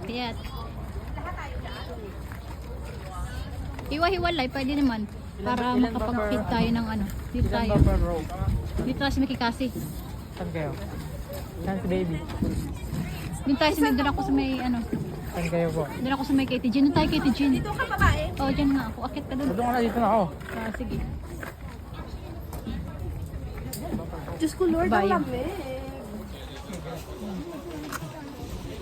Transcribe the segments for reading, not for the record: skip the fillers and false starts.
Akyat. Hiwa-hiwalay, pwede naman. Para makapag-fit tayo ng ano. Dito tayo. Dito tayo si Mikikasi. Saan kayo? Saan si baby? Dito tayo doon ako sa may ano. Saan kayo po? Doon ako sa may Katie Jean. Doon tayo Katie Jean. Dito ka babae? Oo, dyan nga ako. Akit ka doon. Doon ka na, dito na ako. Ah, sige. Diyos ko Lord, ang lamig.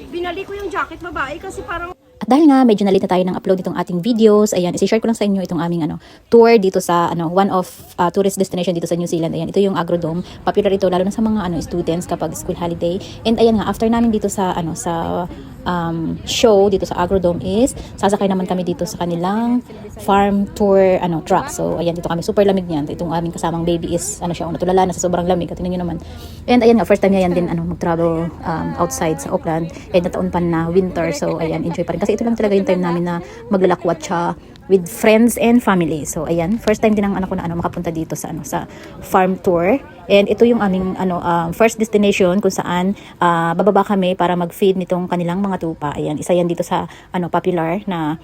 Binali ko yung jacket babae kasi parang At dahil nga medyo nalita tayo ng upload itong ating videos, ayan, isi-share ko lang sa inyo itong aming tour dito sa one of tourist destination dito sa New Zealand. Ayan, ito yung Agrodome. Popular ito lalo na sa mga students kapag school holiday. And ayan nga, after namin dito sa show dito sa Agrodome is sasakay naman kami dito sa kanilang farm tour truck. So ayan, dito kami, super lamig niyan. Itong aming kasamang baby is siya, natulala na sa sobrang lamig. At tingnan niyo naman. And ayan nga, first time niya yan din mag-travel outside sa Auckland. And nataon pa na winter. So ayan, enjoy pa rin. Kasi ito lang talaga yung time namin na maglalakwat siya with friends and family. So ayan, first time din ang anak ko na makapunta dito sa sa farm tour. And ito yung aming first destination kung saan bababa kami para mag-feed nitong kanilang mga tupa. Ayan, isa yan dito sa popular na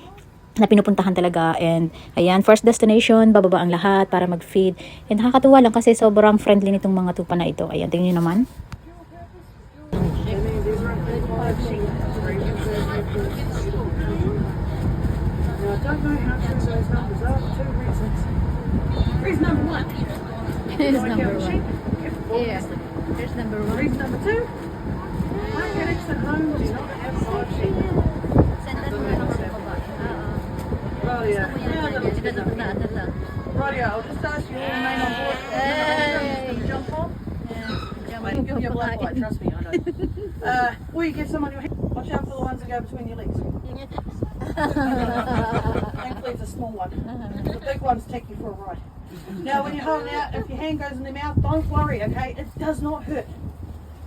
pinupuntahan talaga. And ayan, first destination, bababa ang lahat para mag-feed. And nakakatuwa lang kasi sobrang friendly nitong mga tupa na ito. Ayan, tingnan niyo naman. I don't know how true those numbers are for two reasons. Reason number one. Here's number one. Yeah. Here's number one. Reason number two. Mechanics at home do not have live sheep. Send us mo lang sa babae. Oh yeah. Oo. Rightio, I'll just ask you all remain on board. Hey! Jump on. I can give you a black light, trust me, I know. Or you get some on your head. Watch out for the ones that go between your legs. Thankfully it's a small one. The big ones take you for a ride. Now when you're holding out, if your hand goes in the mouth, don't worry, okay? It does not hurt.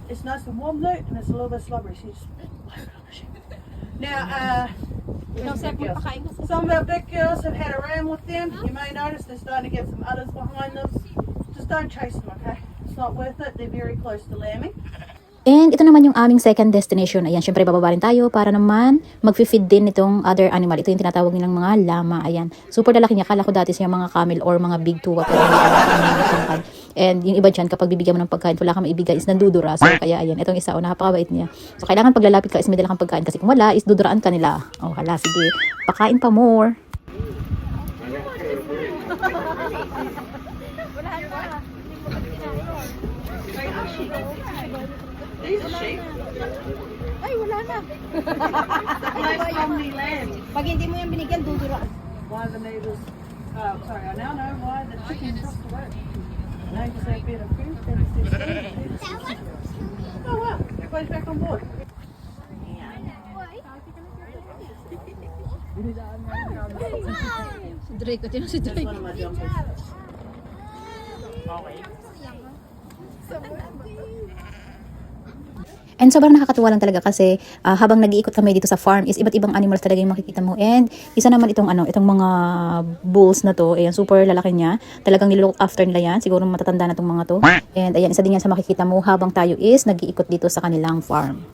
It's nice and warm though, and it's a little bit slobbery, so you just blow it on the sheep. Now, some of our big girls have had a ram with them. You may notice they're starting to get some udders behind them. Just don't chase them, okay? It's not worth it. They're very close to lambing. And ito naman yung aming second destination. Ayan, syempre bababa rin tayo para naman mag-feed din itong other animal. Ito yung tinatawag nilang mga lama. Ayan, super lalaki niya. Kala ko dati siya mga camel or mga big tuwa. Pero and yung iba dyan, kapag bibigyan mo ng pagkain, wala kang maibigay, is nandudura. So kaya ayan, itong isa, napakabait niya. So kailangan paglalapit ka is may dalang pagkain. Kasi kung wala, is duduraan ka nila. Oh, hala, sige. Pakain pa more. These are sheep. ay wala na. Nice family land. Pag hindi mo yan binigyan, dudura. Why the neighbours, sorry, I now know why the chickens cross the road. Neighbours have better food, better system. Oh wow, everybody's back on board. Si Drake, ito si That's Drake. one of my jumpers. Okay. And sobrang nakakatuwa lang talaga kasi habang nag-iikot kami dito sa farm is iba't ibang animals talaga yung makikita mo. And isa naman itong itong mga bulls na to, ayan, super lalaki niya. Talagang nilook after nila yan. Siguro matatanda na tong mga to. And ayan, isa din yan sa makikita mo habang tayo is nag-iikot dito sa kanilang farm.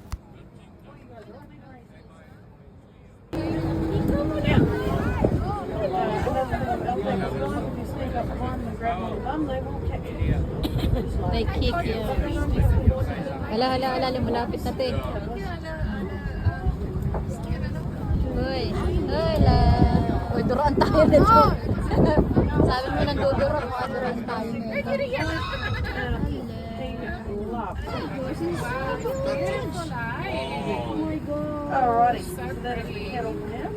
They kick you. Hala, lumalapit na te. Uy, la. Uy, duraan tayo nito. Sabi mo nang duduraan, duraan tayo nito. Alrighty, so that's the kettle for now.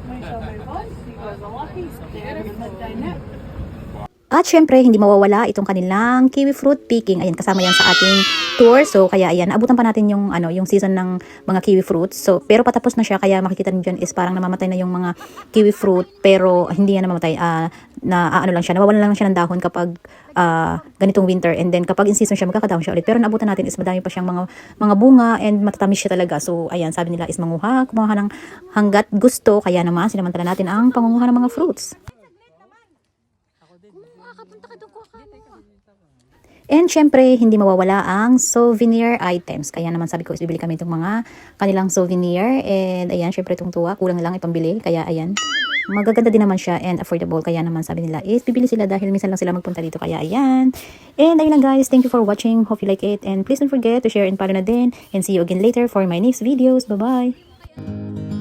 We shall move on. You guys are lucky. They're having a midday nap. At syempre, hindi mawawala itong kanilang kiwi fruit picking. Ayan, kasama yan sa ating tour. So, kaya ayan, abutan pa natin yung, yung season ng mga kiwi fruits. So, pero patapos na siya, kaya makikita niyo dyan is parang namamatay na yung mga kiwi fruit. Pero hindi yan namamatay, lang siya. Nawawalan lang siya ng dahon kapag ganitong winter. And then, kapag in season siya, magkakadahon siya ulit. Pero naabutan natin is madami pa siyang mga bunga and matatamis siya talaga. So, ayan, sabi nila is kumuha ng hanggat gusto. Kaya naman, sinamantala natin ang pangunguha ng mga fruits. And syempre, hindi mawawala ang souvenir items. Kaya naman sabi ko, is bibili kami itong mga kanilang souvenir. And ayan, syempre itong tuwa, kulang lang ipambili. Kaya ayan, magaganda din naman siya and affordable. Kaya naman sabi nila, is bibili sila dahil minsan lang sila magpunta dito. Kaya ayan. And ayun lang guys, thank you for watching. Hope you like it. And please don't forget to share and follow na din. And see you again later for my next videos. Bye-bye!